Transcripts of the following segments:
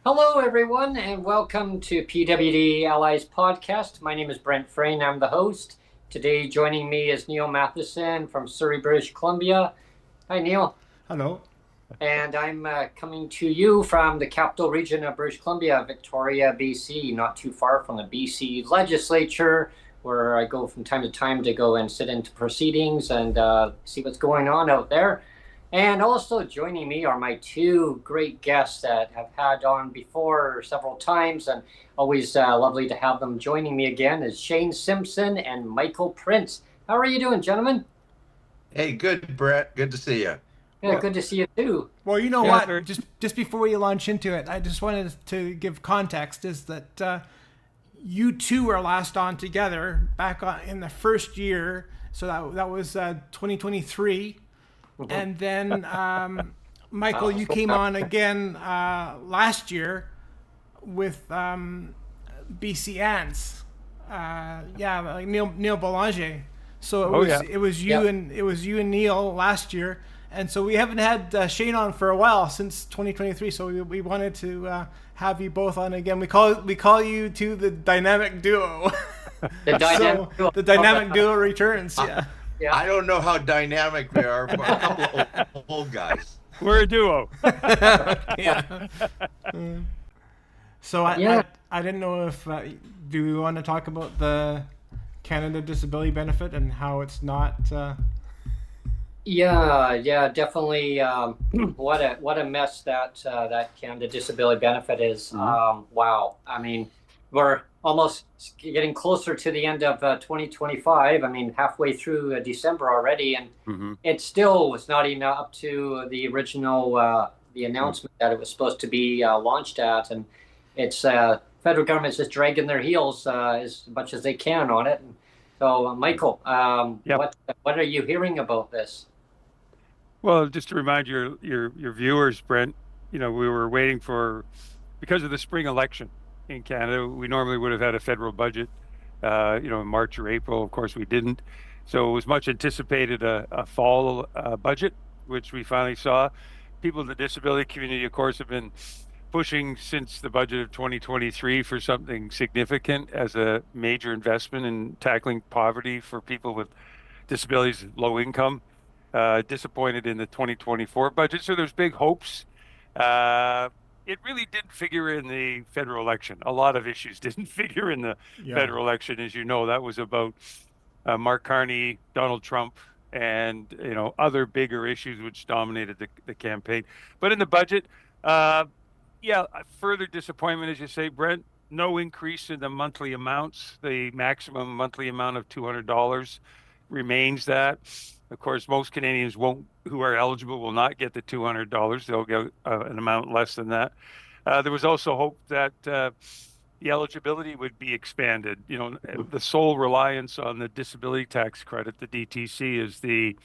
Hello, everyone, and welcome to PWD Allies podcast. My name is Brent Frayne. I'm the host. Today, joining me is Neil Matheson from Surrey, British Columbia. Hi, Neil. Hello. And I'm coming to you from the capital region of British Columbia, Victoria, BC, not too far from the BC legislature, where I go from time to time to go and sit into proceedings and see what's going on out there. And also joining me are my two great guests that have had on before several times, and always lovely to have them joining me again, is Shane Simpson and Michael Prince. How are you doing, gentlemen? Hey, good, Brett. Good to see you. Yeah, Well, good to see you too. well, you know Yeah, what? Just before we launch into it, I just wanted to give context. Is that you two were last on together back in the first year, so that was 2023, and then Michael, you came on again last year with BC Ants. Yeah, like Neil Boulanger. So it was you Yep. and Neil last year, and so we haven't had Shane on for a while since 2023. So we wanted to have you both on again. We call you two the dynamic duo. The dynamic So the dynamic duo returns. Yeah. Yeah. I don't know how dynamic we are for a couple of old guys. we're a duo. Yeah. So Yeah. I didn't know if do we want to talk about the Canada Disability Benefit and how it's not. Yeah, definitely. What a mess that Canada Disability Benefit is. Wow. I mean, we're almost getting closer to the end of 2025. I mean, halfway through December already, and it still was not even up to the original the announcement that it was supposed to be launched at, and it's federal government's just dragging their heels as much as they can on it. So, Michael, Yep. what are you hearing about this? Well, just to remind your viewers, Brent, we were waiting because of the spring election in Canada. We normally would have had a federal budget, in March or April. Of course, we didn't. So it was much anticipated a fall budget, which we finally saw. People in the disability community, of course, have been pushing since the budget of 2023 for something significant as a major investment in tackling poverty for people with disabilities, low income. Disappointed in the 2024 budget. So there's big hopes. It really didn't figure in the federal election. A lot of issues didn't figure in the federal election. As you know, that was about Mark Carney, Donald Trump, and other bigger issues which dominated the campaign. But in the budget, further disappointment, as you say, Brent. No increase in the monthly amounts. The maximum monthly amount of $200 remains that. Of course, most Canadians who are eligible will not get the $200. They'll get an amount less than that. There was also hope that the eligibility would be expanded. The sole reliance on the disability tax credit, the DTC, is the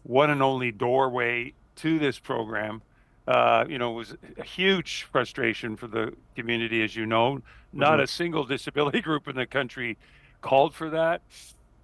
one and only doorway to this program. Was a huge frustration for the community, as you know. Not a single disability group in the country called for that.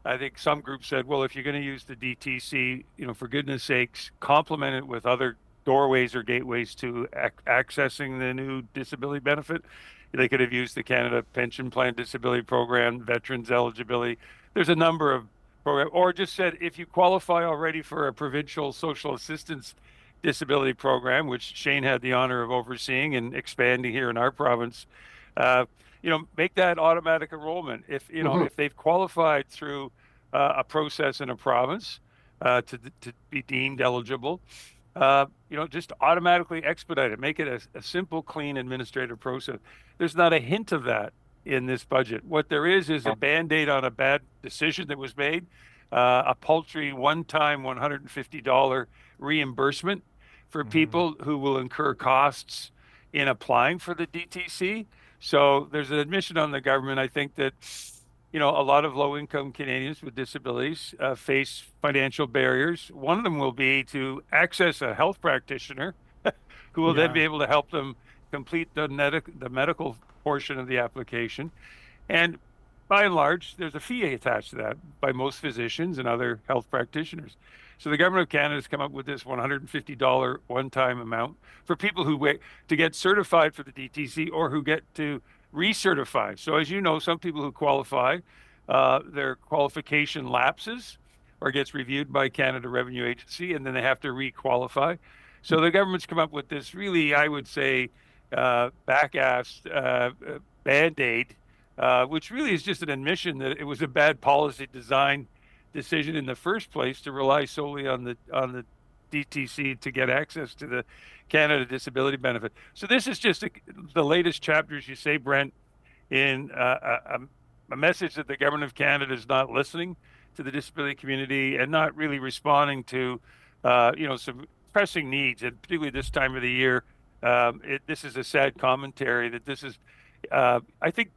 I think some groups said, well, if you're going to use the DTC, for goodness sakes, complement it with other doorways or gateways to accessing the new disability benefit. They could have used the Canada Pension Plan Disability Program, veterans eligibility. There's a number of programs, or just said, if you qualify already for a provincial social assistance disability program, which Shane had the honor of overseeing and expanding here in our province, make that automatic enrollment. If they've qualified through a process in a province to be deemed eligible, just automatically expedite it. Make it a simple, clean administrative process. There's not a hint of that in this budget. What there is a Band-Aid on a bad decision that was made, a paltry one-time $150 reimbursement for people who will incur costs in applying for the DTC. So there's an admission on the government, I think, that a lot of low-income Canadians with disabilities face financial barriers. One of them will be to access a health practitioner who will then be able to help them complete the medical portion of the application. And by and large, there's a fee attached to that by most physicians and other health practitioners. So the government of Canada has come up with this $150 one-time amount for people who wait to get certified for the DTC or who get to recertify. So as you know, some people who qualify, their qualification lapses or gets reviewed by Canada Revenue Agency, and then they have to requalify. So the government's come up with this really, I would say, back-assed Band-Aid, which really is just an admission that it was a bad policy design decision in the first place to rely solely on the DTC to get access to the Canada Disability Benefit. So this is just the latest chapter, as you say, Brent, in a message that the government of Canada is not listening to the disability community and not really responding to, some pressing needs, and particularly this time of the year. This is a sad commentary that this is. I think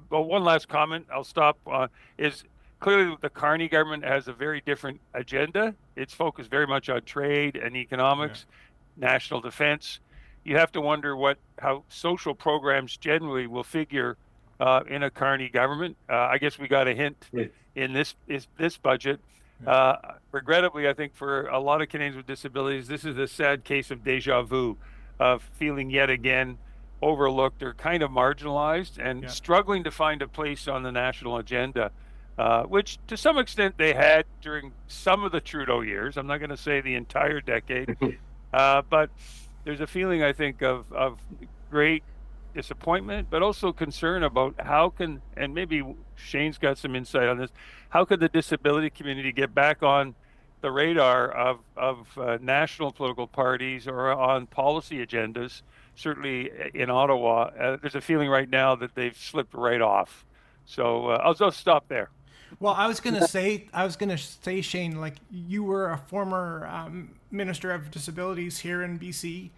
one last comment I'll stop on is clearly the Carney government has a very different agenda. It's focused very much on trade and economics, national defense. You have to wonder how social programs generally will figure in a Carney government. I guess we got a hint in this budget. Regrettably, I think for a lot of Canadians with disabilities, this is a sad case of deja vu, of feeling yet again overlooked or kind of marginalized and struggling to find a place on the national agenda, which to some extent they had during some of the Trudeau years. I'm not going to say the entire decade, but there's a feeling, I think, of great disappointment, but also concern about and maybe Shane's got some insight on this, how could the disability community get back on the radar of national political parties or on policy agendas, certainly in Ottawa? There's a feeling right now that they've slipped right off. So I'll just stop there. Well, I was gonna say, Shane, like you were a former minister of disabilities here in BC,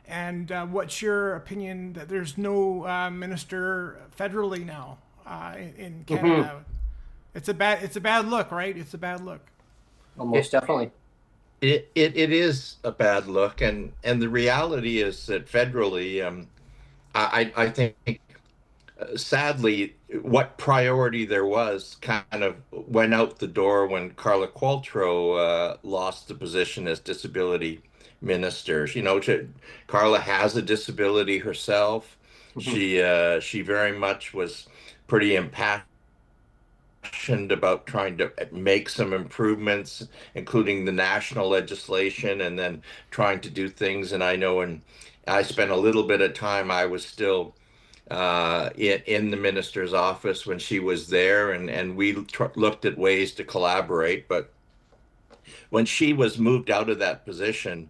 and what's your opinion that there's no minister federally now in Canada? It's a bad look, right? It's a bad look. Almost definitely. It is a bad look, and the reality is that federally, I think sadly, what priority there was kind of went out the door when Carla Qualtrough lost the position as disability minister. Carla has a disability herself. She very much was pretty impassioned about trying to make some improvements, including the national legislation, and then trying to do things. And I know, and I spent a little bit of time, I was still in the minister's office when she was there, and we looked at ways to collaborate. But when she was moved out of that position,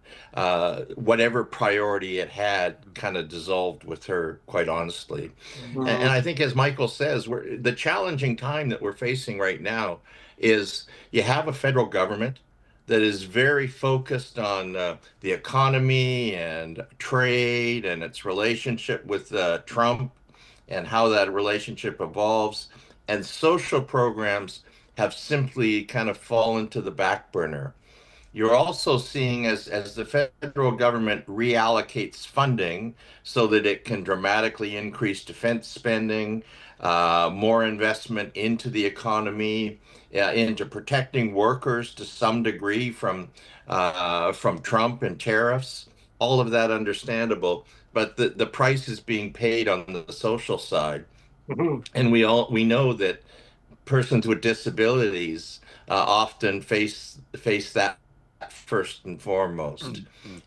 whatever priority it had kind of dissolved with her, quite honestly. And I think, as Michael says, the challenging time that we're facing right now is you have a federal government that is very focused on the economy and trade and its relationship with Trump and how that relationship evolves. And social programs have simply kind of fallen to the back burner. You're also seeing, as the federal government reallocates funding so that it can dramatically increase defense spending, more investment into the economy, into protecting workers to some degree from Trump and tariffs. All of that understandable, but the price is being paid on the social side, and we know that persons with disabilities often face that first and foremost.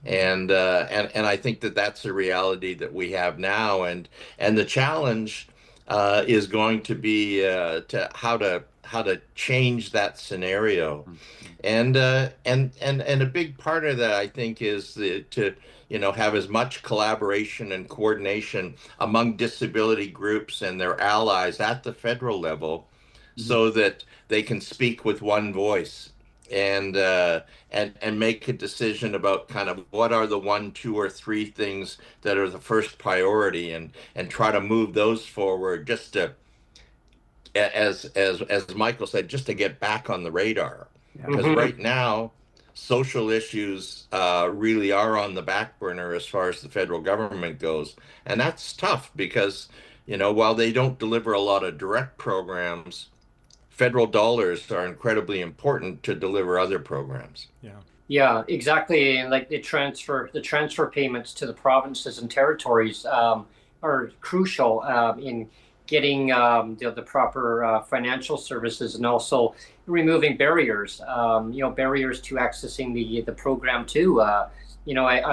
And I think that that's a reality that we have now, and the challenge is going to be to how to change that scenario. And a big part of that, I think, is to have as much collaboration and coordination among disability groups and their allies at the federal level, so that they can speak with one voice and make a decision about kind of what are the 1, 2, or 3 things that are the first priority, and try to move those forward, just to, as Michael said, just to get back on the radar. Because right now, social issues really are on the back burner as far as the federal government goes, and that's tough because while they don't deliver a lot of direct programs, federal dollars are incredibly important to deliver other programs. Yeah. Yeah, exactly. And like the transfer payments to the provinces and territories are crucial in getting the proper financial services, and also removing barriers. Barriers to accessing the program too. I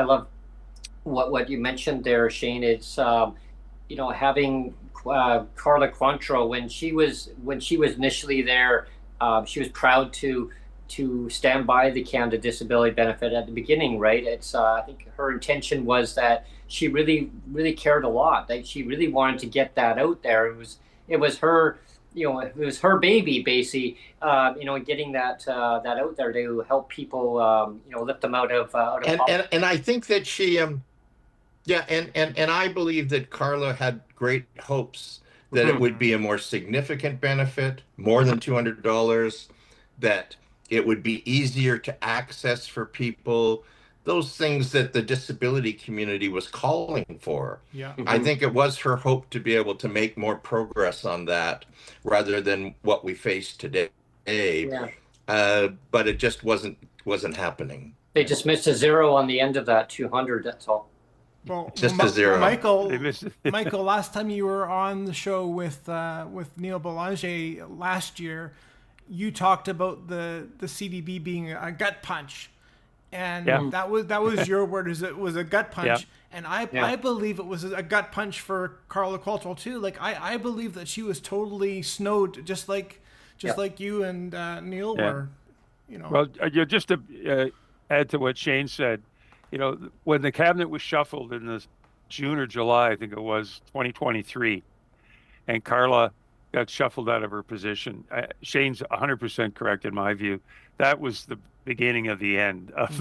love what you mentioned there, Shane. It's having Carla Quantrill when she was initially there. She was proud to stand by the Canada Disability Benefit at the beginning, right? It's I think her intention was that she really really cared a lot. That she really wanted to get that out there. It was her. It was her baby, basically. Getting that out there to help people. Lift them out of And poverty. and I think that she yeah, and I believe that Carla had great hopes that it Mhm. would be a more significant benefit, more than $200, that it would be easier to access for people, those things that the disability community was calling for. Yeah. I Mhm. think it was her hope to be able to make more progress on that rather than what we face today. Yeah. But it just wasn't happening. They just missed a zero on the end of that 200. That's all. Just a zero. They missed it. Michael, last time you were on the show with Neil Belanger last year, you talked about the CDB being a gut punch, and Yeah. that was your word. Is it was a gut punch, Yeah. and I Yeah. believe it was a gut punch for Carla Qualtrill too. Like I believe that she was totally snowed, just like you and Neil Yeah. were. Well, just to add to what Shane said, when the cabinet was shuffled in the June or July, I think it was 2023, and Carla got shuffled out of her position. Shane's 100% correct in my view. That was the beginning of the end of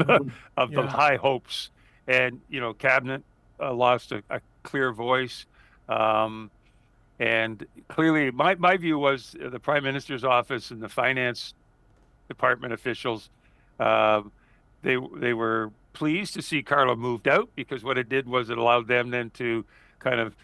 of the Yeah. high hopes, and cabinet lost a clear voice. And clearly, my view was the Prime Minister's office and the finance department officials, uh, they were pleased to see Carla moved out, because what it did was it allowed them then to kind of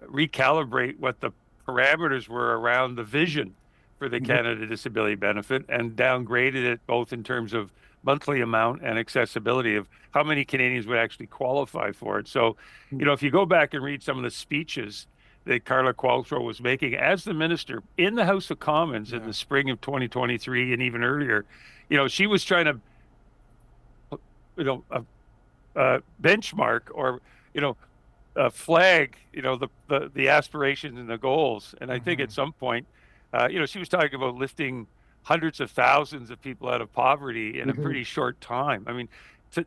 recalibrate what the parameters were around the vision for the Mhm. Canada Disability Benefit, and downgraded it both in terms of monthly amount and accessibility of how many Canadians would actually qualify for it. So, if you go back and read some of the speeches that Carla Qualtrill was making as the minister in the House of Commons in Yeah. the spring of 2023 and even earlier, she was trying to, benchmark, or, you know, flag, the aspirations and the goals. And I think at some point, she was talking about lifting hundreds of thousands of people out of poverty in a Mhm. pretty short time. I mean,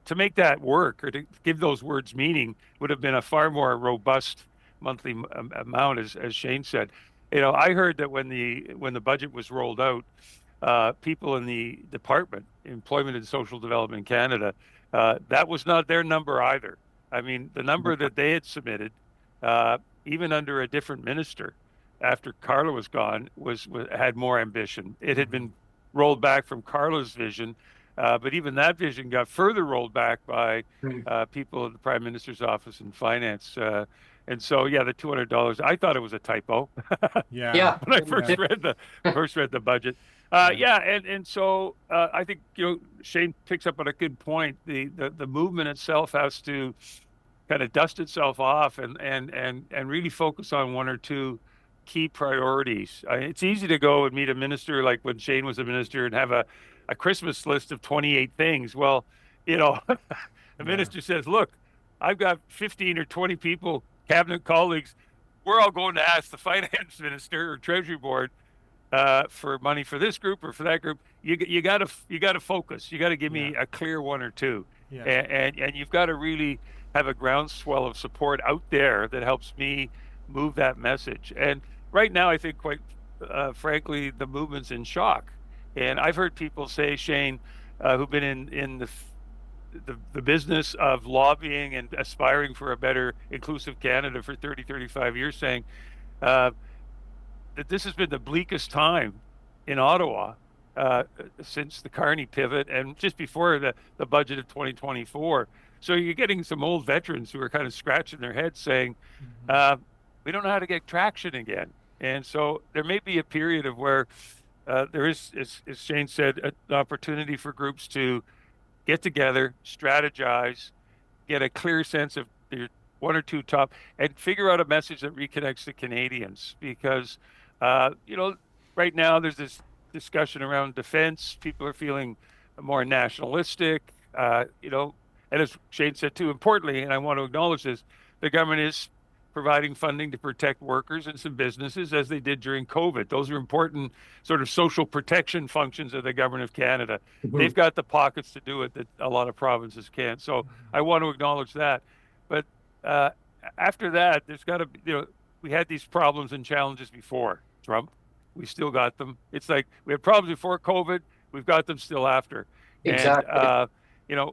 to make that work, or to give those words meaning, would have been a far more robust monthly amount, as Shane said. I heard that when the budget was rolled out, people in the department, Employment and Social Development Canada, that was not their number either. I mean, the number that they had submitted, even under a different minister, after Carla was gone, had more ambition. It had been rolled back from Carla's vision, but even that vision got further rolled back by people in the Prime Minister's office and finance. And so, yeah, the $200, I thought it was a typo Yeah. Yeah. when I first read the budget. Yeah, and so I think Shane picks up on a good point. The movement itself has to kind of dust itself off, and really focus on one or two key priorities. It's easy to go and meet a minister, like when Shane was a minister, and have a Christmas list of 28 things. Well, the minister says, "Look, I've got 15 or 20 people, cabinet colleagues. We're all going to ask the finance minister or treasury board for money for this group or for that group. You gotta focus. You gotta give Yeah. me a clear one or two, Yeah. and you've got to really have a groundswell of support out there that helps me move that message. And right now, I think, quite frankly, the movement's in shock. And I've heard people say, Shane, who've been in the business of lobbying and aspiring for a better inclusive Canada for 30, 35 years, saying, uh, that this has been the bleakest time in Ottawa since the Carney pivot, and just before the budget of 2024. So you're getting some old veterans who are kind of scratching their heads saying, we don't know how to get traction again. And so there may be a period of where there is, as Shane said, an opportunity for groups to get together, strategize, get a clear sense of your one or two top, and figure out a message that reconnects the Canadians. Because, right now there's this discussion around defense. People are feeling more nationalistic, and as Shane said too, importantly, and I want to acknowledge this, the government is providing funding to protect workers and some businesses as they did during COVID. Those are important sort of social protection functions of the government of Canada. They've got the pockets to do it that a lot of provinces can't. So I want to acknowledge that. But uh, after that, there's got to be, we had these problems and challenges before Trump. We still got them. It's like we had problems before COVID. We've got them still after. And, Exactly.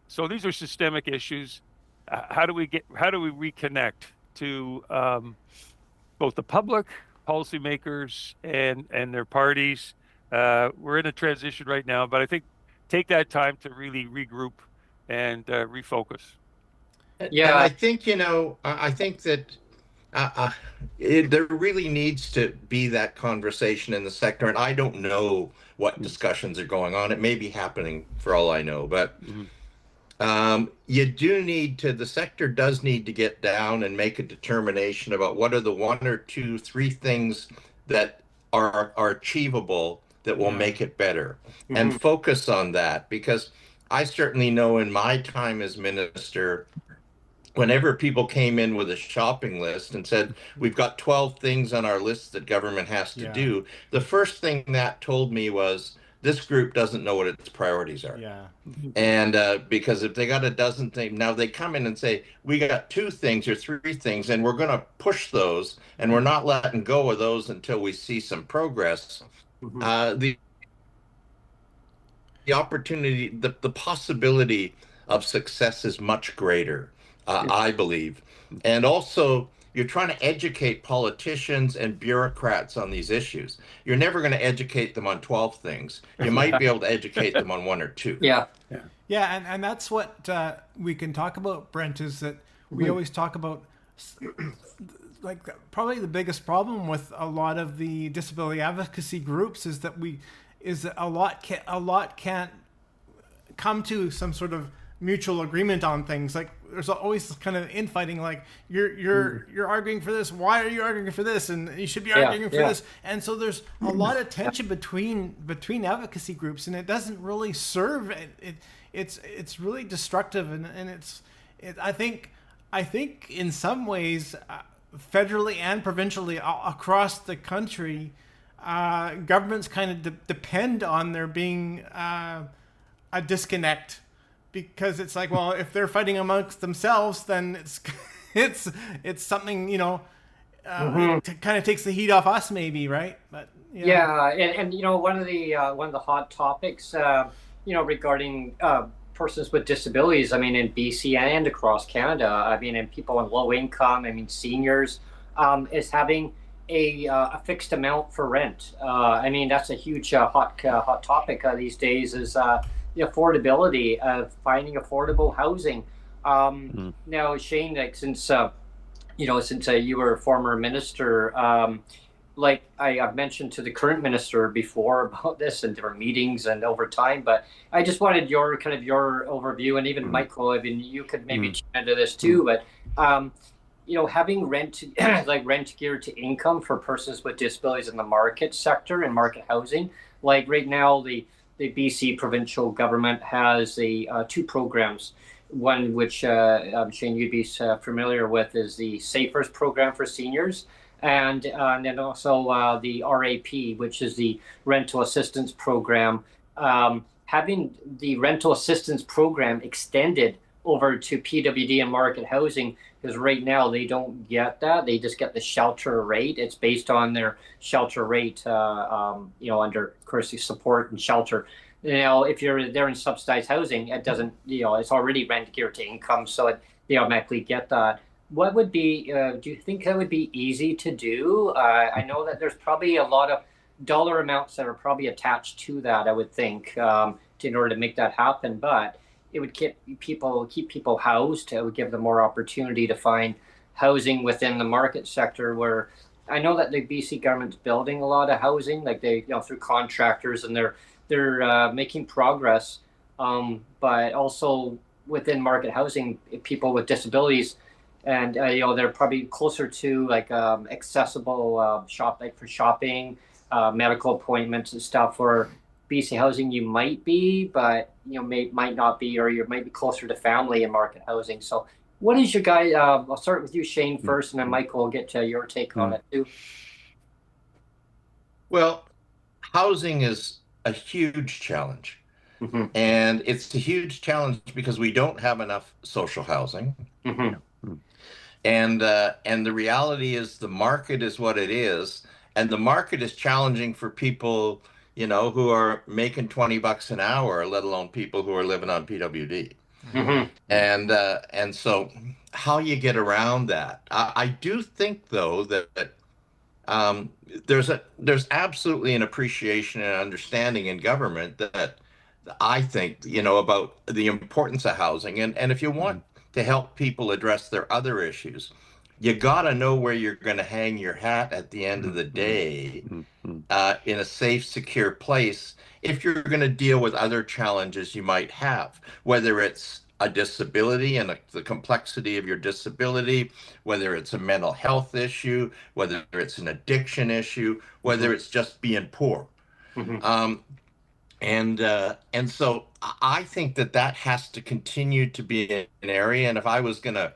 so these are systemic issues. How do we reconnect to both the public, policymakers, and their parties? We're in a transition right now, but I think take that time to really regroup and refocus. And I Yeah. think, I think that there really needs to be that conversation in the sector. And I don't know what discussions are going on. It may be happening for all I know, but Mhm. the sector does need to get down and make a determination about what are the one or two, three things that are achievable that will Yeah. make it better, and Mhm. focus on that. Because I certainly know in my time as minister, whenever people came in with a shopping list and said, we've got 12 things on our list that government has to Yeah. do, the first thing that told me was this group doesn't know what its priorities are. Yeah. And because if they got a dozen things, now they come in and say, we got two things or three things, and we're going to push those, and we're not letting go of those until we see some progress. Mhm. The opportunity, the possibility of success is much greater, I believe. And also, you're trying to educate politicians and bureaucrats on these issues. You're never going to educate them on 12 things. You might Yeah. be able to educate them on one or two. Yeah. Yeah. Yeah, and that's what we can talk about, Brent, is that we Mhm. always talk about like probably the biggest problem with a lot of the disability advocacy groups is that a lot can't come to some sort of mutual agreement on things. Like there's always kind of infighting. Like you're arguing for this. Why are you arguing for this? And you should be Yeah. arguing for Yeah. this. And so there's a lot of tension between advocacy groups, and it doesn't really serve it. It's really destructive, and I think in some ways, federally and provincially across the country, governments kind of depend on there being a disconnect, because it's like, well, if they're fighting amongst themselves, then it's something, it kind of takes the heat off us, maybe, right? But Yeah, and one of the hot topics, regarding persons with disabilities. I mean, in BC and across Canada. I mean, and people on low income. I mean, seniors, is having a fixed amount for rent. I mean, that's a huge hot topic these days. Is the affordability of finding affordable housing. Mhm. Now, Shane, like since you were a former minister, like I've mentioned to the current minister before about this in different meetings and over time, but I just wanted your overview, and even Michael, I mean, you could maybe Mhm. chime into this too, but having rent like rent geared to income for persons with disabilities in the market sector and market housing. Like right now, the BC provincial government has the two programs. One which Shane, you'd be familiar with, is the Safers program for seniors, and then also the RAP, which is the rental assistance program. Having the rental assistance program extended over to PWD and market housing, because right now they don't get that. They just get the shelter rate. It's based on their shelter rate, under courtesy support and shelter. If you're there in subsidized housing, it doesn't, it's already rent geared to income, so they automatically get that. What would be, do you think that would be easy to do? I know that there's probably a lot of dollar amounts that are probably attached to that, I would think, in order to make that happen. But it would keep people housed. It would give them more opportunity to find housing within the market sector, where I know that the BC government's building a lot of housing, like they, through contractors, and they're making progress. But also within market housing, people with disabilities, and they're probably closer to like accessible like for shopping, medical appointments and stuff. For BC housing, you might be, but might not be, or you might be closer to family and market housing. So what is your guy? I'll start with you, Shane, first, and then Michael will get to your take on it too. Well, housing is a huge challenge. Mm-hmm. And it's a huge challenge because we don't have enough social housing. Mm-hmm. And the reality is the market is what it is. And the market is challenging for people, who are making $20 an hour, let alone people who are living on PWD. Mm-hmm. And so how you get around that. I do think though that um, there's absolutely an appreciation and understanding in government that I think, about the importance of housing. And if you want to help people address their other issues, you got to know where you're going to hang your hat at the end of the day, in a safe, secure place if you're going to deal with other challenges you might have, whether it's a disability and the complexity of your disability, whether it's a mental health issue, whether it's an addiction issue, whether it's just being poor. Mm-hmm. And so I think that has to continue to be an area. And if I was going to,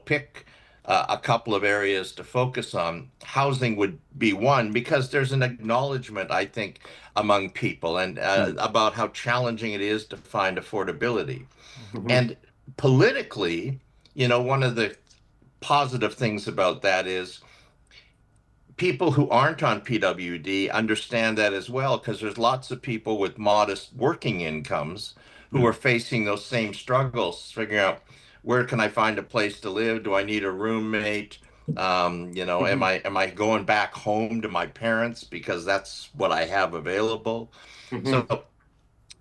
pick a couple of areas to focus on, housing would be one because there's an acknowledgement, I think, among people and about how challenging it is to find affordability. Mm-hmm. And politically, one of the positive things about that is people who aren't on PWD understand that as well, because there's lots of people with modest working incomes who are facing those same struggles, figuring out where can I find a place to live? Do I need a roommate? Am I going back home to my parents because that's what I have available? Mm-hmm. So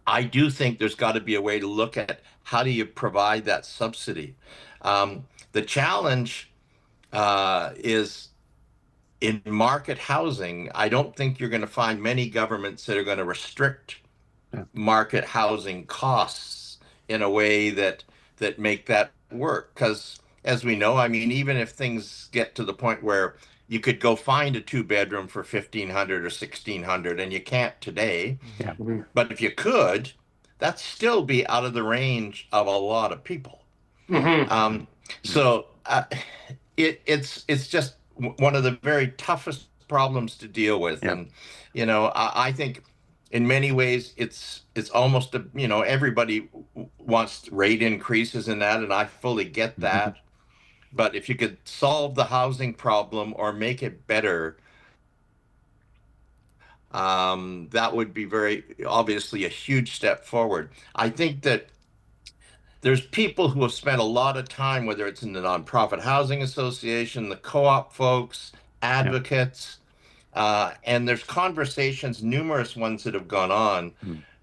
I do think there's got to be a way to look at how do you provide that subsidy. The challenge is in market housing. I don't think you're going to find many governments that are going to restrict market housing costs in a way that make that work. Because as we know, I mean, even if things get to the point where you could go find a two-bedroom for 1,500 or 1,600, and you can't today, Mm-hmm. but if you could, that'd still be out of the range of a lot of people. Mm-hmm. So it's just one of the very toughest problems to deal with. And I think in many ways it's almost everybody wants rate increases in that, and I fully get that. But if you could solve the housing problem or make it better, that would be very obviously a huge step forward. I think that there's people who have spent a lot of time, whether it's in the nonprofit housing association, the co-op folks, advocates, and there's conversations, numerous ones that have gone on,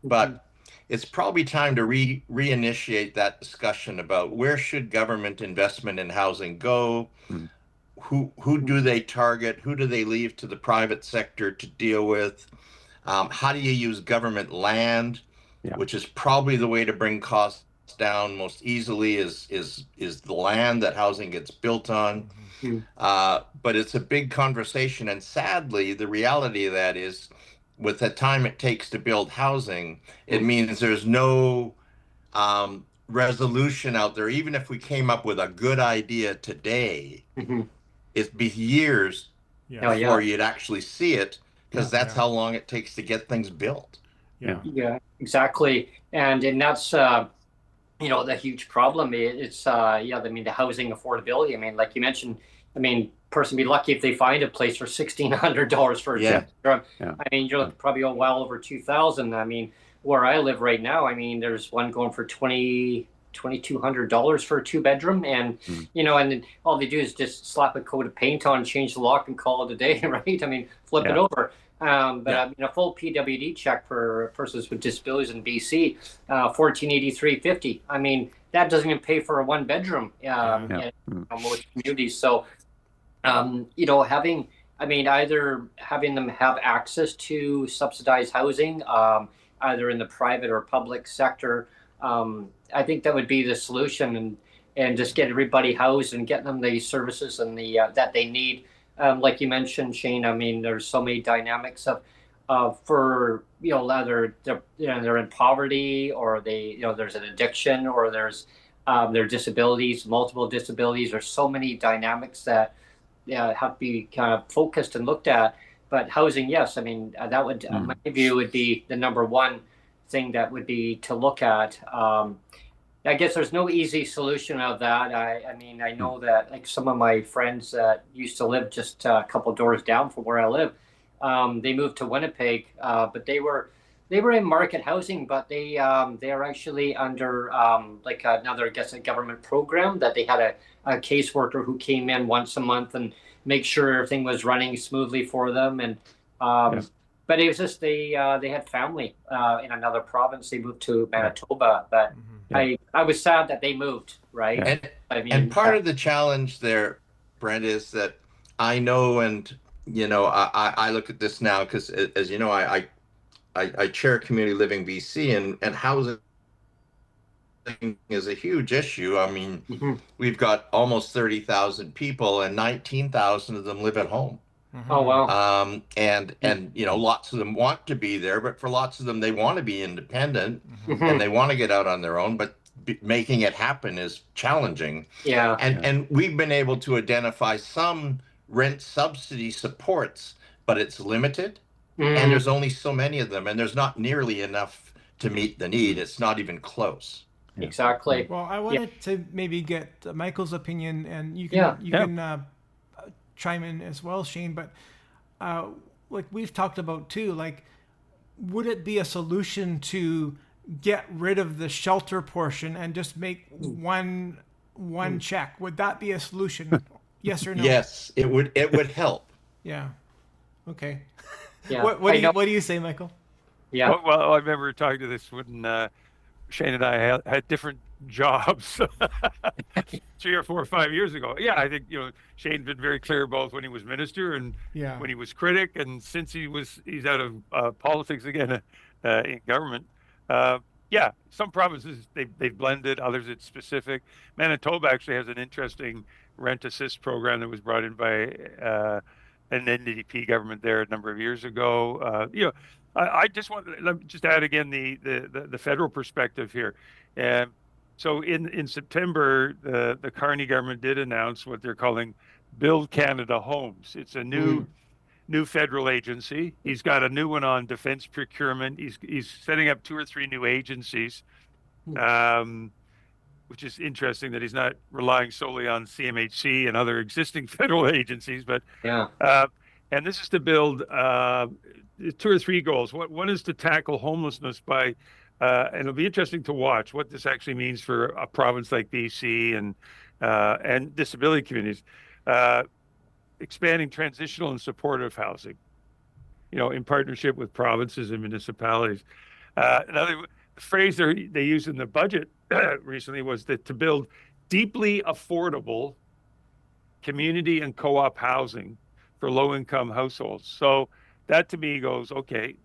but it's probably time to reinitiate that discussion about where should government investment in housing go? Who do they target? Who do they leave to the private sector to deal with? How do you use government land, which is probably the way to bring costs down most easily is the land that housing gets built on. But it's a big conversation. And sadly, the reality of that is with the time it takes to build housing, it means there's no resolution out there. Even if we came up with a good idea today, Mm-hmm. it'd be years before you'd actually see it, because that's how long it takes to get things built. Yeah, exactly. And that's the huge problem. It's I mean, the housing affordability. I mean, like you mentioned, I mean, person be lucky if they find a place for $1,600 for a two-bedroom. I mean, you're looking probably well over 2,000. I mean, where I live right now, I mean, there's one going for $2,200 for a two-bedroom, and and then all they do is just slap a coat of paint on, change the lock, and call it a day, right? I mean, flip it over. But I mean, a full PWD check for persons with disabilities in BC, $1,483.50. I mean, that doesn't even pay for a one bedroom in most communities. So, having I mean, either having them have access to subsidized housing, either in the private or public sector. I think that would be the solution, and just get everybody housed and get them the services and the that they need. Like you mentioned, Shane. I mean, there's so many dynamics of for either they're in poverty, or there's an addiction, or their disabilities, multiple disabilities. There's so many dynamics that have to be kind of focused and looked at. But housing, yes, I mean that would, my view would be the number one thing that would be to look at. I guess there's no easy solution of that. I mean, I know that like some of my friends that used to live just a couple doors down from where I live, they moved to Winnipeg, but they were in market housing, but they are actually under like another, I guess, a government program that they had a caseworker who came in once a month and make sure everything was running smoothly for them. And Yeah. but it was just they had family in another province. They moved to Manitoba, but Yeah. I was sad that they moved, right? Yeah. I And mean, part of the challenge there, Brent, is that I know, and I look at this now because, as you know, I chair Community Living BC, and housing is a huge issue. I mean, mhm. we've got almost 30,000 people, and 19,000 of them live at home. Oh wow. And lots of them want to be there, but for lots of them, they want to be independent and Mhm. they want to get out on their own, but making it happen is challenging. Yeah. And we've been able to identify some rent subsidy supports, but it's limited, and Mm, there's only so many of them, and there's not nearly enough to meet the need. It's not even close. exactly. Well, I Yeah. wanted to maybe get Michael's opinion, and you Yeah. can you Yeah. can chime in as well, Shane. But uh, like we've talked about too, like would it be a solution to get rid of the shelter portion and just make one check? Would that be a solution? Yes or no? Yes, it would help. Yeah. Okay. Yeah. What I do you know. what do you say, Michael? Yeah. Well, I remember talking to this when Shane and I had different jobs 3 or 4 or 5 years ago. Yeah, I think Shane's been very clear both when he was minister and Yeah. when he was critic, and since he's out of politics again in government. Uh, yeah, some provinces they've blended, others it's specific. Manitoba actually has an interesting rent assist program that was brought in by an NDP government there a number of years ago. I just want let me just add again the federal perspective here. And so in September, the Carney government did announce what they're calling Build Canada Homes. It's a Mm, new federal agency. He's got a new one on defense procurement. He's setting up 2 or 3 new agencies, um, which is interesting that he's not relying solely on CMHC and other existing federal agencies, but yeah. uh, and this is to build 2 or 3 goals. One is to tackle homelessness by, and it'll be interesting to watch what this actually means for a province like BC and disability communities. Uh, Expanding transitional and supportive housing, in partnership with provinces and municipalities. Another phrase they used in the budget recently was that to build deeply affordable community and co-op housing for low-income households. So that to me goes, okay,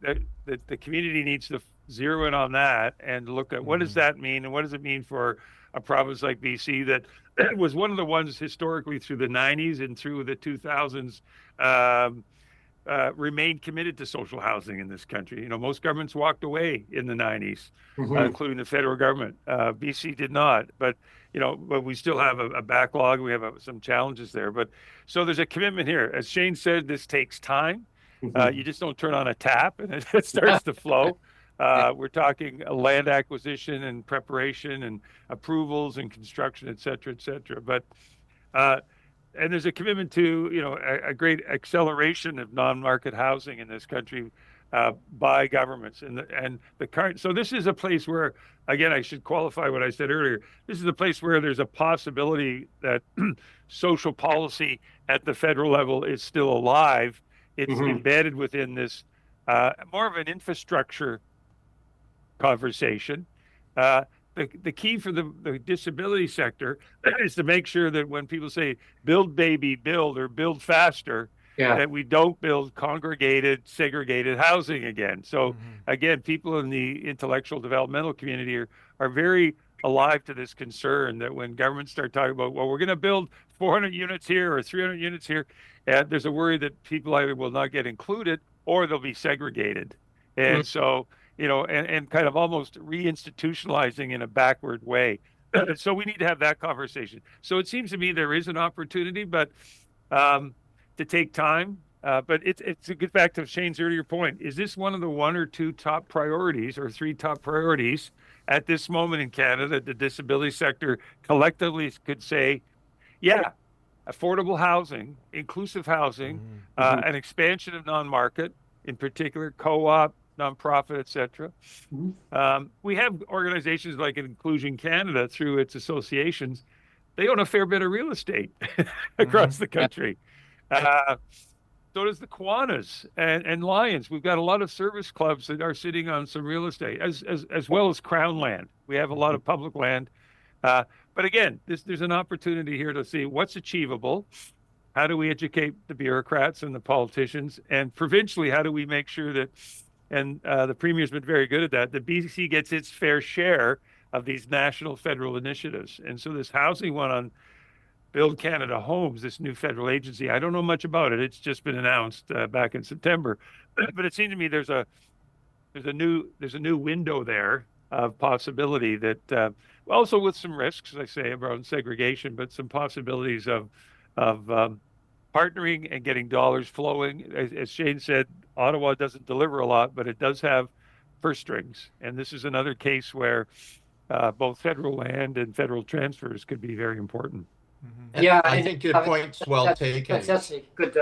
the community needs to zero in on that and look at what does that mean, and what does it mean for a province like BC that was one of the ones historically through the 90s and through the 2000s remained committed to social housing in this country. Most governments walked away in the 90s, Mhm. including the federal government. BC did not, but but we still have a backlog. We have some challenges there, but so there's a commitment here. As Shane said, this takes time. You Mhm. just don't turn on a tap and it starts to flow. Yeah. We're talking land acquisition and preparation and approvals and construction, et cetera, et cetera. But uh, and there's a commitment to a great acceleration of non-market housing in this country by governments and the current. So this is a place where, again, I should qualify what I said earlier. This is a place where there's a possibility that social policy at the federal level is still alive. It's Mhm. embedded within this more of an infrastructure conversation. Uh, the key for the disability sector is to make sure that when people say build baby build or build faster, Yeah. that we don't build congregated, segregated housing again. So again, people in the intellectual developmental community are very alive to this concern that when governments start talking about, well, we're going to build 400 units here or 300 units here, and there's a worry that people either will not get included or they'll be segregated. Mm. And so, and kind of almost reinstitutionalizing in a backward way. So we need to have that conversation. So it seems to me there is an opportunity, but um, to take time. But it's a good back to Shane's earlier point. Is this one of the one or two top priorities or three top priorities at this moment in Canada? The disability sector collectively could say, yeah, affordable housing, inclusive housing, Mhm. an expansion of non-market, in particular co-op, nonprofit, etc. Mhm. We have organizations like Inclusion Canada through its associations. They own a fair bit of real estate across the Yeah. country. Uh, so does the Kiwanis and Lions. We've got a lot of service clubs that are sitting on some real estate, as well as Crown land. We have a lot of public land. Uh, but again, there's an opportunity here to see what's achievable. How do we educate the bureaucrats and the politicians? And provincially, how do we make sure that, and the Premier's been very good at that, the BC gets its fair share of these national federal initiatives. And so this housing one on Build Canada Homes, this new federal agency, I don't know much about it. It's just been announced back in September. But it seemed to me there's a new window there of possibility that also with some risks, as I say, around segregation, but some possibilities of partnering and getting dollars flowing. As Shane said, Ottawa doesn't deliver a lot, but it does have purse strings, and this is another case where both federal land and federal transfers could be very important. And Yeah, I and think your point's well taken. that's a good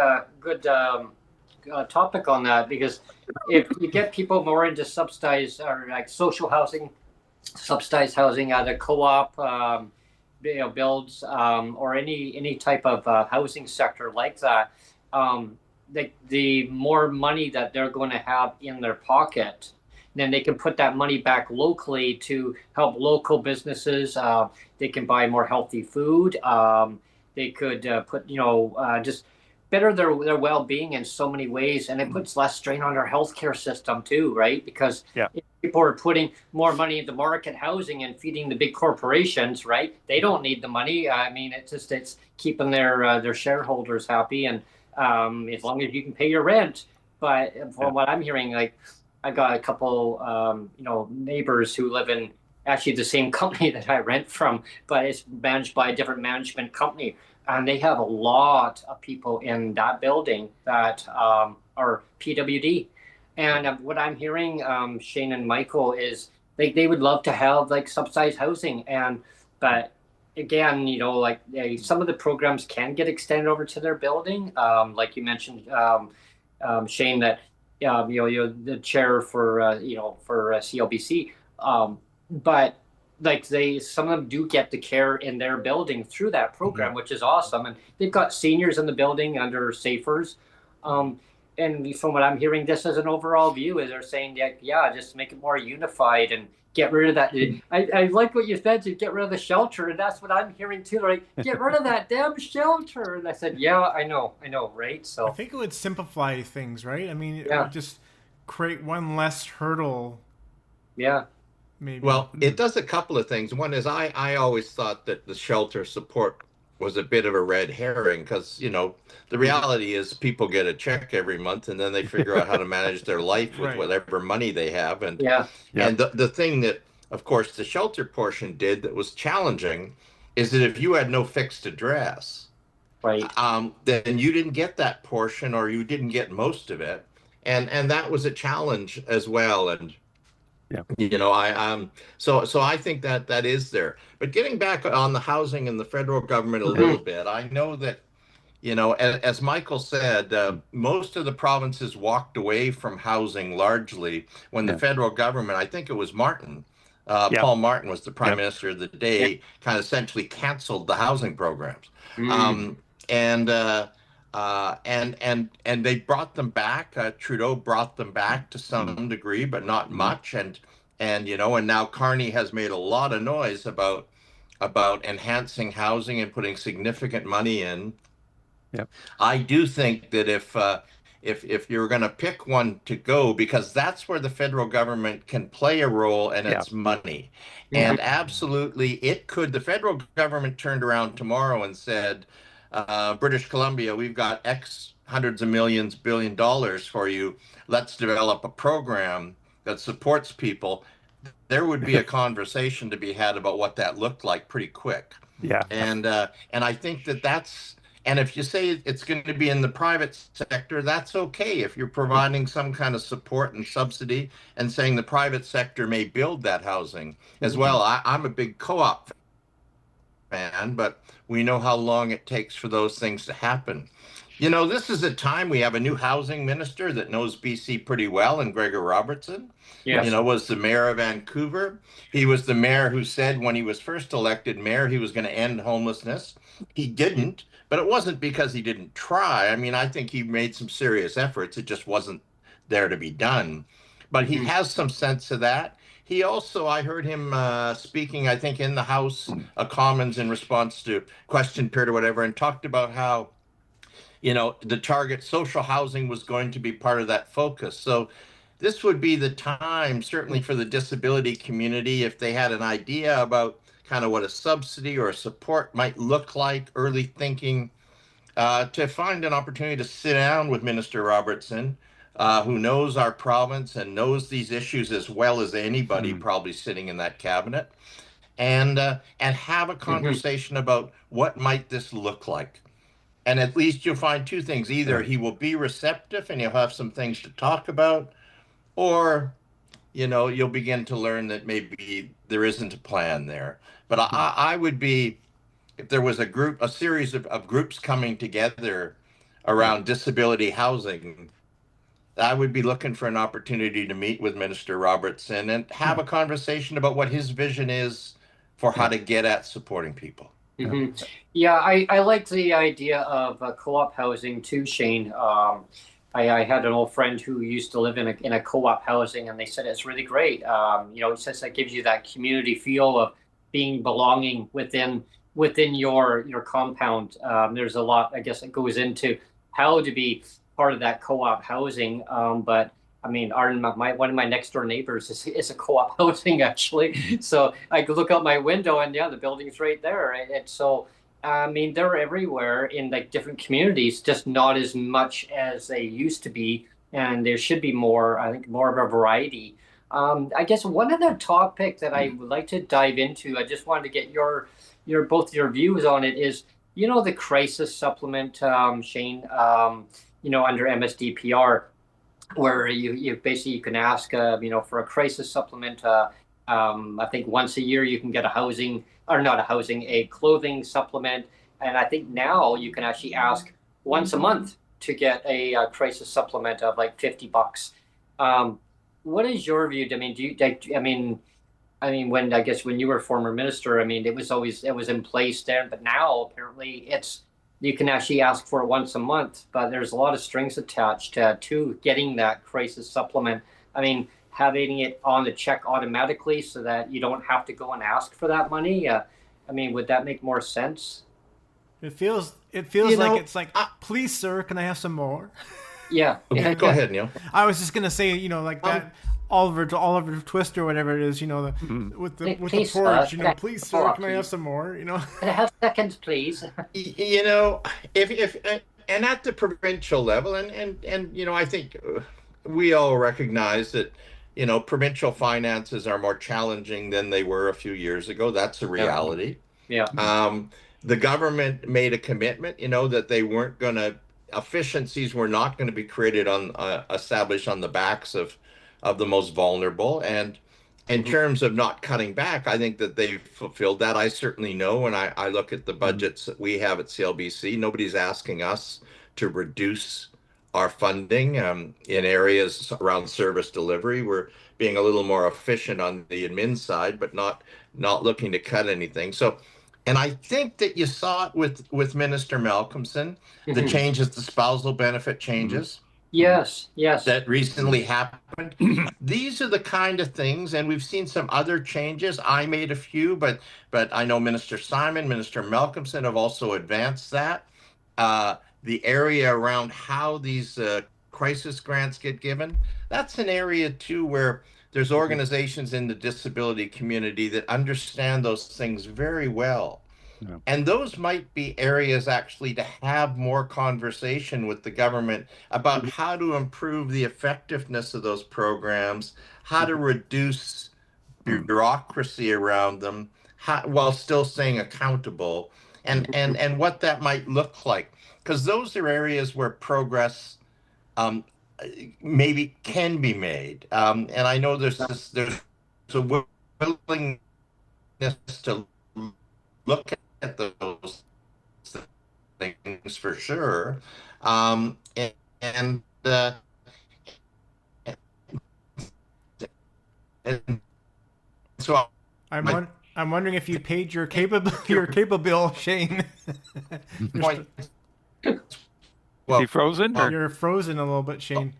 topic on that, because if you get people more into subsidized or like social housing, subsidized housing, either co-op, builds, or any type of housing sector like that, the more money that they're going to have in their pocket, then they can put that money back locally to help local businesses. They can buy more healthy food. They could put, just better their well-being in so many ways, and it puts less strain on our healthcare system too, right? Because Yeah. if people are putting more money into market housing and feeding the big corporations, right? They don't need the money. I mean, it's keeping their shareholders happy, and as long as you can pay your rent. But Yeah. from what I'm hearing, like I got a couple, neighbors who live in actually the same company that I rent from, but it's managed by a different management company. And they have a lot of people in that building that are PWD. And what I'm hearing, Shane and Michael, is they would love to have like subsidized housing. But again, some of the programs can get extended over to their building. Like you mentioned, Shane, that you're the chair for CLBC, but like some of them do get the care in their building through that program, which is awesome. And they've got seniors in the building under Safers. And from what I'm hearing, this as an overall view is they're saying that, yeah, just make it more unified and get rid of that. I like what you said, to get rid of the shelter, and that's what I'm hearing too. Like, get rid of that damn shelter. And I said, yeah, I know, right? I So think it would simplify things, right? I mean, it yeah, would just create one less hurdle, yeah, maybe. Well, it does a couple of things. One is I always thought that the shelter support was a bit of a red herring because, the reality is people get a check every month and then they figure out how to manage their life with Right. whatever money they have. And yeah, Yeah. and the thing that, of course, the shelter portion did that was challenging is that if you had no fixed address, right. then you didn't get that portion or you didn't get most of it. And that was a challenge as well. And Yeah. I so I think that is there. But getting back on the housing and the federal government a little Mhm. bit, I know that as Michael said, most of the provinces walked away from housing largely when the Yeah. federal government, I think it was Martin, Yeah. Paul Martin was the prime Yeah. minister of the Yeah. day, kind of essentially canceled the housing programs. Mm. Um, and and they brought them back. Trudeau brought them back to some degree, but not much. And now Carney has made a lot of noise about enhancing housing and putting significant money in Yep. I do think that if you're going to pick one to go, because that's where the federal government can play a role and Yeah. it's money. Mhm. And absolutely, it could. The federal government turned around tomorrow and said, British Columbia, we've got X hundreds of millions, $1 billion for you. Let's develop a program that supports people. There would be a conversation to be had about what that looked like pretty quick. Yeah. And I think that that's, and if you say it's going to be in the private sector, that's okay if you're providing some kind of support and subsidy and saying the private sector may build that housing as Mhm. well. I'm a big co-op fan, but we know how long it takes for those things to happen. You know, this is a time we have a new housing minister that knows BC pretty well, and Gregor Robertson, you Yes. know, was the mayor of Vancouver. He was the mayor who said when he was first elected mayor, he was going to end homelessness. He didn't, but it wasn't because he didn't try. I mean, I think he made some serious efforts. It just wasn't there to be done. But he Mhm. has some sense of that. He also, I heard him speaking, I think, in the House Commons in response to question period or whatever, and talked about how, you know, the target social housing was going to be part of that focus. So this would be the time, certainly for the disability community, if they had an idea about kind of what a subsidy or a support might look like, early thinking, to find an opportunity to sit down with Minister Robertson, who knows our province and knows these issues as well as anybody Mm. probably sitting in that cabinet, and have a Mhm. conversation about what might this look like. And at least you'll find two things: either Yeah. he will be receptive and you'll have some things to talk about, or you know you'll begin to learn that maybe there isn't a plan there. But Mm. I would be, if there was a group, a series of groups coming together Yeah. around disability housing, I would be looking for an opportunity to meet with Minister Robertson and have Yeah. a conversation about what his vision is for how Yeah. to get at supporting people. Yeah. Hmm. Yeah, I like the idea of co-op housing too, Shane. I had an old friend who used to live in a co-op housing, and they said it's really great. It says that gives you that community feel of being belonging within your compound. There's a lot, I guess, that goes into how to be part of that co-op housing. But I mean, one of my next door neighbors is a co-op housing actually. So I could look out my window and yeah, the building's right there. And so, I mean, they're everywhere in like different communities, just not as much as they used to be. And there should be more, I think, more of a variety. I guess one other topic that I would like to dive into, I just wanted to get your both your views on it is, the crisis supplement, Shane, under MSDPR where you basically you can ask for a crisis supplement. I think once a year you can get a housing or not a housing a clothing supplement, and I think now you can actually ask once a month to get a crisis supplement of like $50. What is your view? I mean, do you? I mean, when I guess when you were former minister, I mean, it was in place there, but now apparently it's you can actually ask for it once a month, but there's a lot of strings attached to getting that crisis supplement. I mean, having it on the check automatically so that you don't have to go and ask for that money. I mean, would that make more sense? It feels You like know, it's like, please, sir, can I have some more? Yeah, okay, go yeah. ahead, Neil. I was just gonna say, like Um, that Oliver Twist or whatever it is, Mm. with the Please, porridge, can I have please, more, sir, can I have please? some more? Can I have seconds, please? you know, if and at the provincial level, and you know, I think we all recognize that, you know, provincial finances are more challenging than they were a few years ago. That's a Yeah, reality. yeah. Um, the government made a commitment, you know, that they weren't going to, efficiencies were not going to be created on, established on the backs of the most vulnerable. And in Hmm. terms of not cutting back, I think that they've fulfilled that. I certainly know when I look at the Mm. budgets that we have at CLBC, nobody's asking us to reduce our funding in areas around service delivery. We're being a little more efficient on the admin side, but not looking to cut anything. So, and I think that you saw it with Minister Malcolmson, the Hmm. changes, the spousal benefit Mm. changes Mm. Yes, yes. that recently happened. These are the kind of things, and we've seen some other changes. I made a few, but I know Minister Simon, Minister Malcolmson have also advanced that. the area around how these crisis grants get given, that's an area too where there's organizations in the disability community that understand those things very well. Yeah. And those might be areas actually to have more conversation with the government about how to improve the effectiveness of those programs, how to reduce bureaucracy around them, while still staying accountable, and what that might look like. Because those are areas where progress um, maybe can be made. And I know there's a willingness to look at those things for sure. And and so I'm my on. I'm wondering if you paid your cable bill, Shane. point, Is he well, frozen or? You're frozen a little bit, Shane.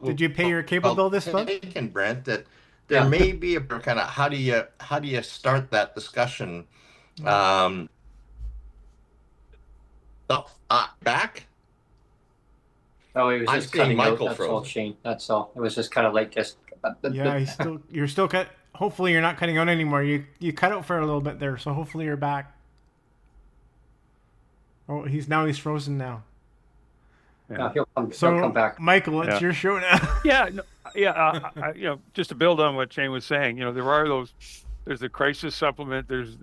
Did you pay your cable well bill this month? taken, Brent, that there Yeah. may be a kind of how do you start that discussion? Um, back. Oh, he was I'm just seeing cutting out. Michael That's all, frozen. Shane. That's all. It was just kind of like just. Yeah, you're still cut. Hopefully, you're not cutting out anymore. You cut out for a little bit there, so hopefully you're back. Oh, he's frozen now. Yeah, he'll come So, back. Michael, it's Yeah. your show now. Yeah, no, yeah. Just to build on what Shane was saying, there are those. There's the crisis supplement. There's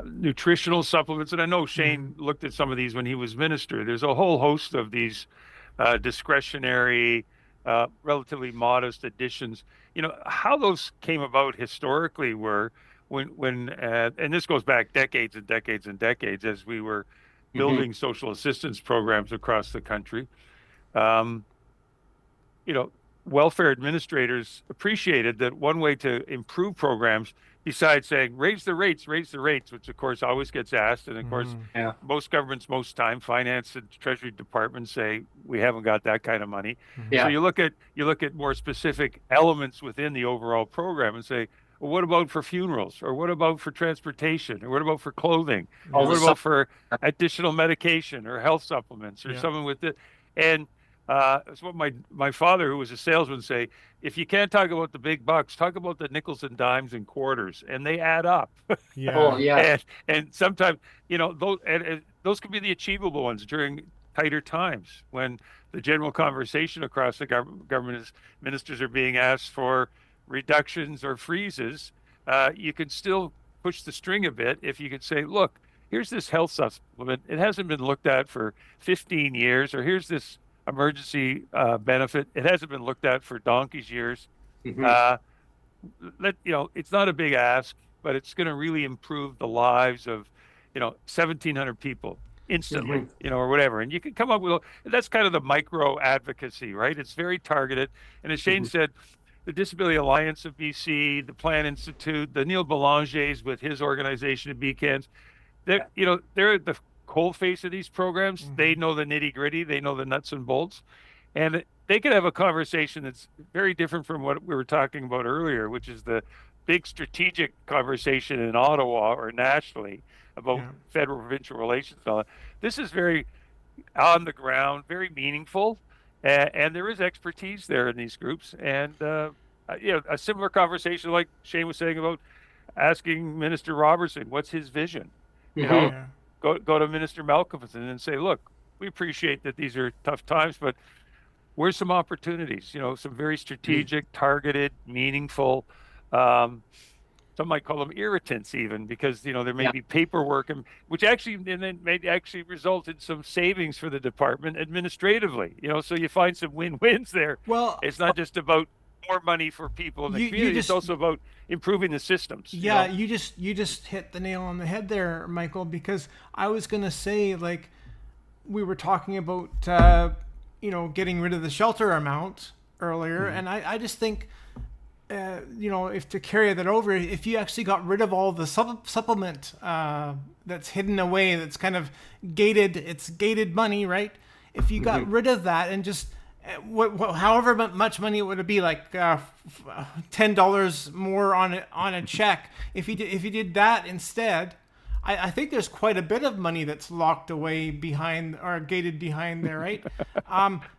nutritional supplements, and I know Shane looked at some of these when he was minister. There's a whole host of these discretionary, relatively modest additions. How those came about historically were when and this goes back decades and decades and decades as we were building social assistance programs across the country. Um, you know, Welfare administrators appreciated that one way to improve programs, besides saying raise the rates, which of course always gets asked, and of course Yeah. most governments, most time, finance and treasury departments say we haven't got that kind of money. Yeah. So you look at more specific elements within the overall program and say, well, what about for funerals, or what about for transportation, or what about for clothing, All or the what about for additional medication or health supplements or Yeah. something with it, and it's what my father, who was a salesman, say: if you can't talk about the big bucks, talk about the nickels and dimes and quarters, and they add up. Yeah. Oh, yeah. And sometimes those can be the achievable ones during tighter times when the general conversation across the government is ministers are being asked for reductions or freezes. You can still push the string a bit if you could say, look, here's this health supplement. It hasn't been looked at for 15 years, or here's this emergency benefit. It hasn't been looked at for donkey's years. Uh, it's not a big ask, but it's going to really improve the lives of, 1,700 people instantly, or whatever. And you can come up with that's kind of the micro advocacy, right? It's very targeted. And as Shane said, the Disability Alliance of BC, the Plan Institute, the Neil Belanger's with his organization at BCANS, they're at the cold face of these programs. They know the nitty gritty. They know the nuts and bolts, and they could have a conversation that's very different from what we were talking about earlier, which is the big strategic conversation in Ottawa or nationally about federal provincial relations and all that. This is very on the ground, very meaningful, and there is expertise there in these groups. And a similar conversation, like Shane was saying about asking Minister Robertson, what's his vision? Go to Minister Malcolmson and say, look, we appreciate that these are tough times, but where's some opportunities? Some very strategic, targeted, meaningful. Some might call them irritants, even, because there may be paperwork, and which actually and then may actually result in some savings for the department administratively. So you find some win-wins there. Well, It's not just about more money for people in the community. It's also about improving the systems. Yeah, you just hit the nail on the head there, Michael, because I was going to say, like, we were talking about getting rid of the shelter amount earlier, and I just think if to carry that over, if you actually got rid of all the supplement that's hidden away, that's kind of gated, it's gated money, right? If you got rid of that and just however much money it would be, like $10 more on a check, if you did that instead, I think there's quite a bit of money that's locked away behind or gated behind there, right?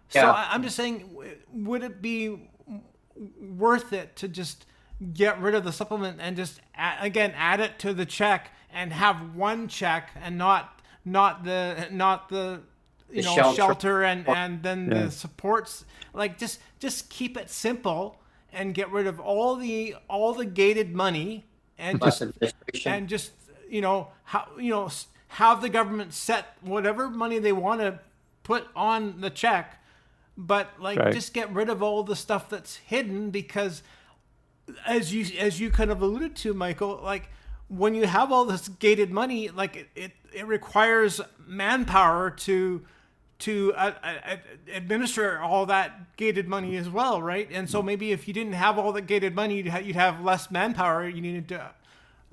So Yeah. I'm just saying, would it be worth it to just get rid of the supplement and just add it to the check and have one check and not the The shelter. shelter and then Yeah. the supports, like just keep it simple and get rid of all the gated money and Less just administration. and just have the government set whatever money they want to put on the check, but like Right. just get rid of all the stuff that's hidden, because as you kind of alluded to, Michael, like when you have all this gated money, like it requires manpower to administer all that gated money as well, right? And so maybe if you didn't have all the gated money, you'd have less manpower. You needed to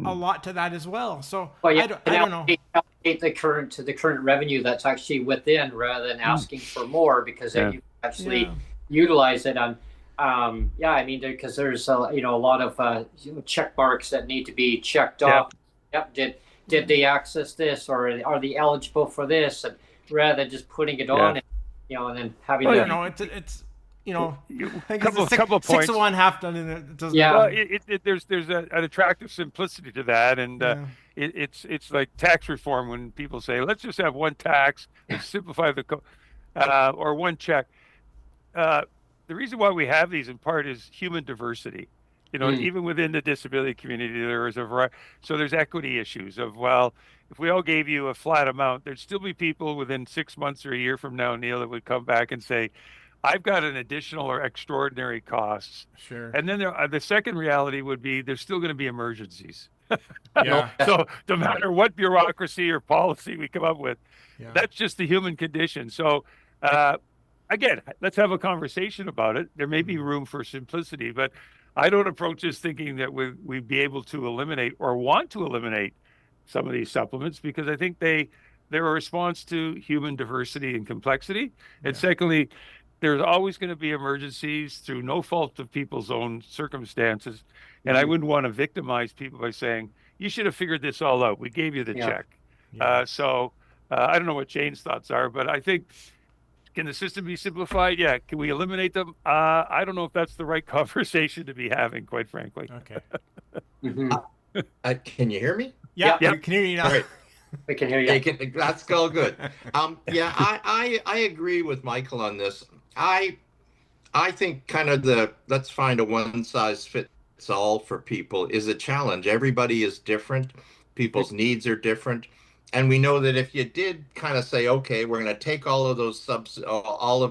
a lot to that as well. So Well, yeah, I don't know. allocate the current revenue that's actually within, rather than asking for more, because then Yeah. you actually Yeah. utilize it on. Yeah, I mean, because there's a lot of check marks that need to be checked Yeah. off. Yep. Did they access this, or are they eligible for this? And rather than just putting it on, and then having I to. don't know. It's I think Couple it's a of six points. of one, half done, and it doesn't. Yeah. Well, there's an attractive simplicity to that, and Yeah. it's like tax reform when people say, let's just have one tax, let's simplify or one check. The reason why we have these in part is human diversity. Even within the disability community, there is a variety. So there's equity issues of, well, if we all gave you a flat amount, there'd still be people within 6 months or a year from now, Neil, that would come back and say, I've got an additional or extraordinary costs. Sure. And then the second reality would be there's still going to be emergencies. Yeah. So no matter what bureaucracy or policy we come up with, Yeah. that's just the human condition. So again, let's have a conversation about it. There may be room for simplicity, but I don't approach this thinking that we'd be able to eliminate or want to eliminate some of these supplements, because I think they're a response to human diversity and complexity. And Yeah. secondly, there's always going to be emergencies through no fault of people's own circumstances. And I wouldn't want to victimize people by saying, you should have figured this all out. We gave you the Yeah. check. Yeah. So I don't know what Jane's thoughts are, but I think, can the system be simplified? Yeah. Can we eliminate them? I don't know if that's the right conversation to be having, quite frankly. Okay. Mhm. Can you hear me? Yeah. Yeah. We can hear you now. All right. We can hear you. That's all good. Yeah, I agree with Michael on this. I think kind of let's find a one size fits all for people is a challenge. Everybody is different. People's needs are different. And we know that if you did kind of say, okay, we're going to take all of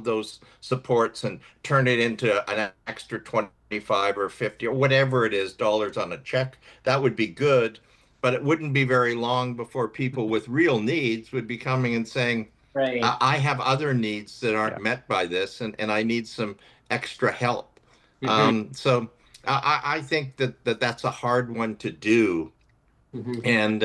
those supports and turn it into an extra 25 or 50 or whatever it is dollars on a check, that would be good. But it wouldn't be very long before people with real needs would be coming and saying, Right. I have other needs that aren't met by this, and I need some extra help. So I think that's a hard one to do. And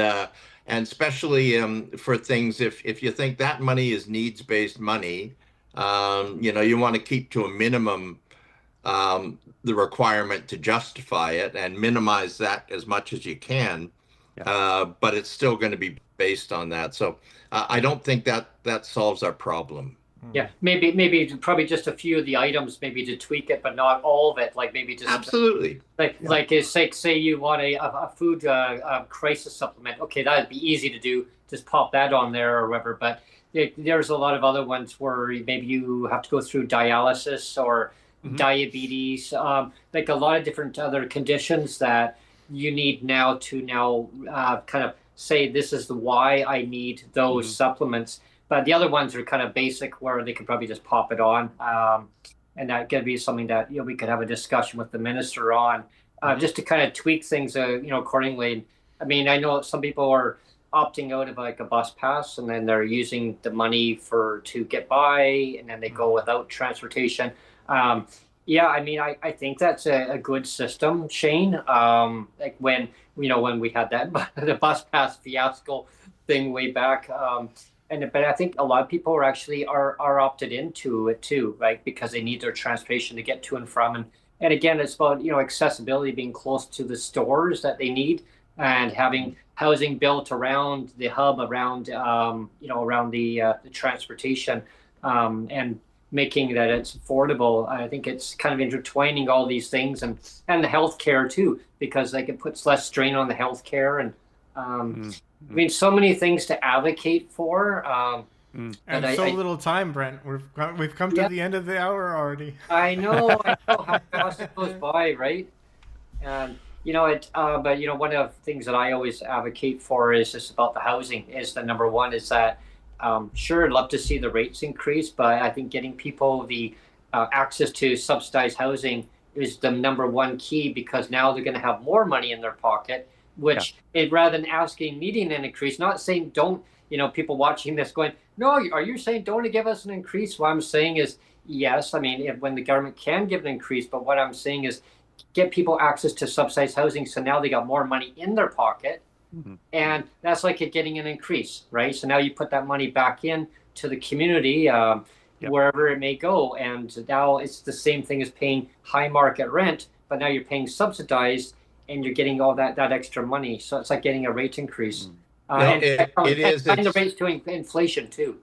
especially for things, if you think that money is needs-based money, you want to keep to a minimum the requirement to justify it and minimize that as much as you can. But it's still going to be based on that. So I don't think that solves our problem. Yeah, maybe probably just a few of the items, maybe to tweak it, but not all of it. Like maybe just Absolutely. like say you want a food crisis supplement. Okay, that'd be easy to do. Just pop that on there or whatever. But there's a lot of other ones where maybe you have to go through dialysis or diabetes, like a lot of different other conditions that you need now to kind of say this is the why I need those supplements. But the other ones are kind of basic where they could probably just pop it on. And that could be something that we could have a discussion with the minister on, just to kind of tweak things accordingly. I mean, I know some people are opting out of like a bus pass, and then they're using the money to get by, and then they go without transportation. Yeah, I mean, I think that's a good system, Shane. Like when we had that the bus pass fiasco thing way back. But I think a lot of people are opted into it too, right? Because they need their transportation to get to and from. And again, it's about accessibility, being close to the stores that they need and having housing built around the hub, around around the transportation, and making that it's affordable. I think it's kind of intertwining all these things, and the healthcare too, because like it puts less strain on the healthcare, and I mean, so many things to advocate for. But And so little time, Brent. We've come to yeah, the end of the hour already. I know how fast it goes by, right? And but one of the things that I always advocate for is just about the housing. Is the number one is that sure, I'd love to see the rates increase, but I think getting people the access to subsidized housing is the number one key, because now they're going to have more money in their pocket. Yeah. Which, rather than asking, needing an increase, not saying don't. People watching this going, no, are you saying don't give us an increase? What I'm saying is yes. I mean, when the government can give an increase, but what I'm saying is get people access to subsidized housing, so now they got more money in their pocket, and that's like it getting an increase, right? So now you put that money back in to the community, wherever it may go, and now it's the same thing as paying high market rent, but now you're paying subsidized, and you're getting all that extra money. So it's like getting a rate increase, and tying the rates to inflation too.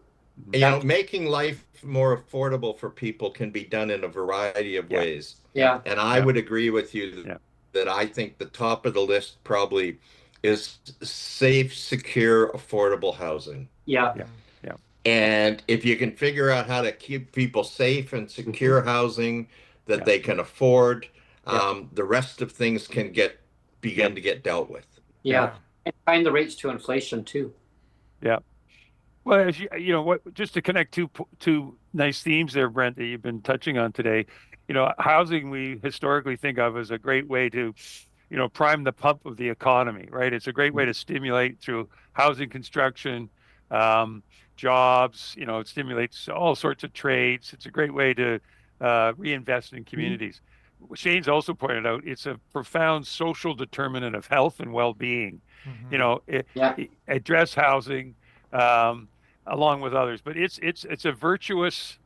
Making life more affordable for people can be done in a variety of ways. Yeah. And I would agree with you that I think the top of the list probably is safe, secure, affordable housing. Yeah. And if you can figure out how to keep people safe and secure housing that they can afford, the rest of things can begin to get dealt with. Yeah. And tying the rates to inflation too. Yeah. Well, as just to connect two nice themes there, Brent, that you've been touching on today. Housing we historically think of as a great way to, prime the pump of the economy, right? It's a great way to stimulate through housing construction, jobs. It stimulates all sorts of trades. It's a great way to reinvest in communities. Shane's also pointed out it's a profound social determinant of health and well-being. Address housing. Along with others, but it's a virtuous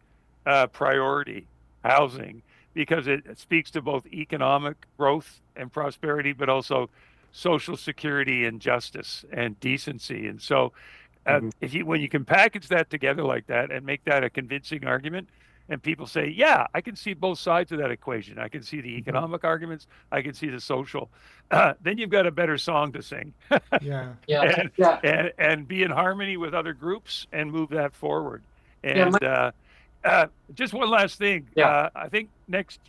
priority, housing, because it speaks to both economic growth and prosperity, but also social security and justice and decency. And so, when you can package that together like that and make that a convincing argument, and people say, yeah, I can see both sides of that equation. I can see the economic arguments. I can see the social. Then you've got a better song to sing. And be in harmony with other groups and move that forward. And just one last thing. I think next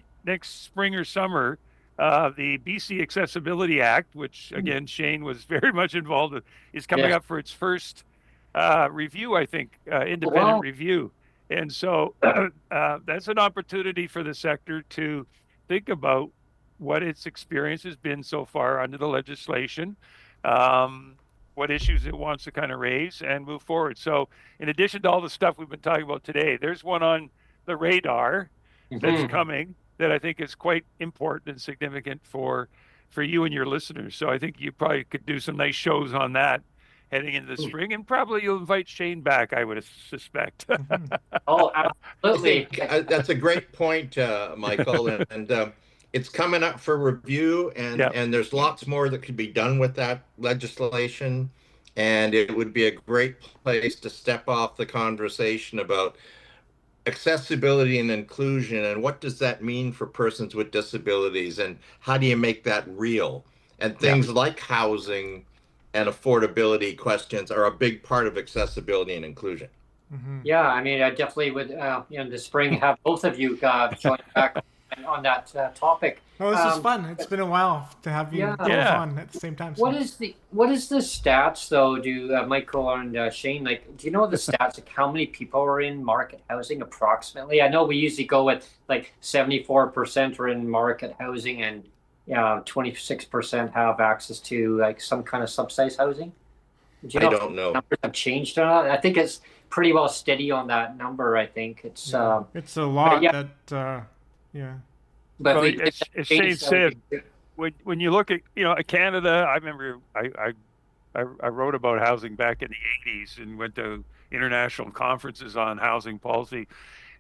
spring or summer, the BC Accessibility Act, which again Shane was very much involved with, is coming up for its first review. I think independent review. And so that's an opportunity for the sector to think about what its experience has been so far under the legislation, what issues it wants to kind of raise and move forward. So in addition to all the stuff we've been talking about today, there's one on the radar that's coming that I think is quite important and significant for you and your listeners. So I think you probably could do some nice shows on that heading into the spring, and probably you'll invite Shane back, I would suspect. Oh, absolutely. I think, that's a great point, Michael, and it's coming up for review, and there's lots more that could be done with that legislation, and it would be a great place to step off the conversation about accessibility and inclusion, and what does that mean for persons with disabilities, and how do you make that real? And things like housing and affordability questions are a big part of accessibility and inclusion. Yeah, I mean, I definitely would, in the spring, have both of you join back on that topic. Oh, this is fun. It's been a while to have you both on at the same time. What is the stats though? Do Michael and Shane, like, do you know the stats, like how many people are in market housing approximately? I know we usually go with like 74% are in market housing, and 26% have access to like some kind of subsidized housing. Do you know I don't know. Numbers have changed or not? I think it's pretty well steady on that number. I think it's a lot. But well, as Shane said, when you look at Canada, I remember I wrote about housing back in the 80s and went to international conferences on housing policy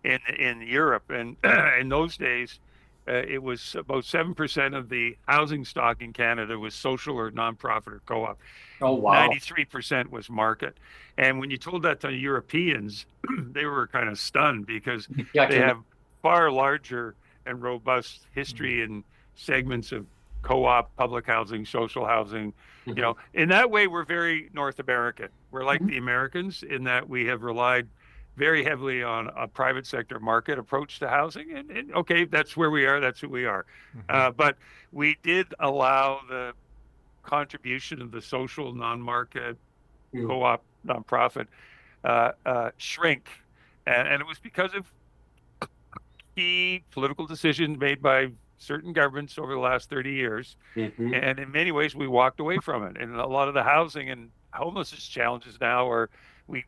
in Europe, and in those days it was about 7% of the housing stock in Canada was social or nonprofit or co-op. Oh, wow. 93% was market. And when you told that to Europeans, they were kind of stunned because Yeah, I they can have far larger and robust history and segments of co-op, public housing, social housing. Mhm. You know, in that way, we're very North American. We're like Mhm. the Americans in that we have relied very heavily on a private sector market approach to housing. And okay, that's where we are. That's who we are. But we did allow the contribution of the social, non-market, Mm. co-op, nonprofit shrink. And it was because of key political decisions made by certain governments over the last 30 years. Mhm. And in many ways, we walked away from it. And a lot of the housing and homelessness challenges now are we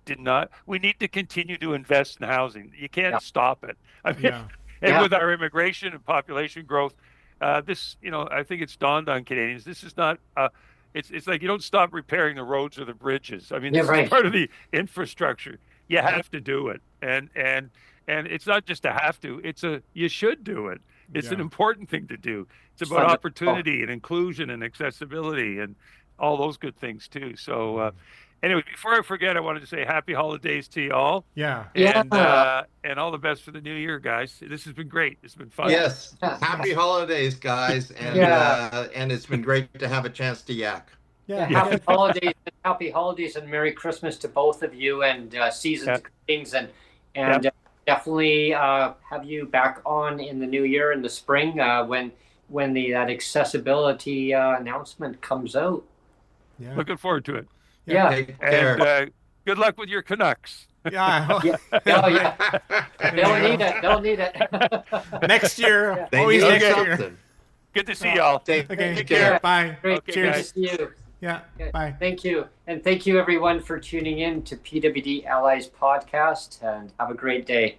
need to continue to invest in housing. You can't Yeah. stop it. I mean, Yeah. and Yeah. with our immigration and population growth, I think it's dawned on Canadians, this is not, it's like you don't stop repairing the roads or the bridges. I mean, Yeah, this is right. part of the infrastructure. You have to do it. And it's not just a have to, you should do it. It's an Yeah. important thing to do. It's It's about fundamental. opportunity and inclusion and accessibility and all those good things too. So, anyway, before I forget, I wanted to say happy holidays to you all, Yeah. and all the best for the new year, guys. This has been great. It's been fun. Yes. Happy holidays, guys, Yeah. and it's been great to have a chance to yak. Yeah, Yeah. happy holidays, and Merry Christmas to both of you, and season's Yeah. greetings, and Yeah. definitely have you back on in the new year in the spring when that accessibility announcement comes out. Yeah. Looking forward to it. Yeah, Take And care. good luck with your Canucks. Yeah. yeah, they'll need it. They'll need it. Next year. They Always need next Okay. year. something. Good to see y'all. Take Okay. Take care. care. Bye. Great. Okay, Good to Cheers. see you. Yeah. Okay, Bye. thank you, and thank you everyone for tuning in to PWD Allies podcast, and have a great day.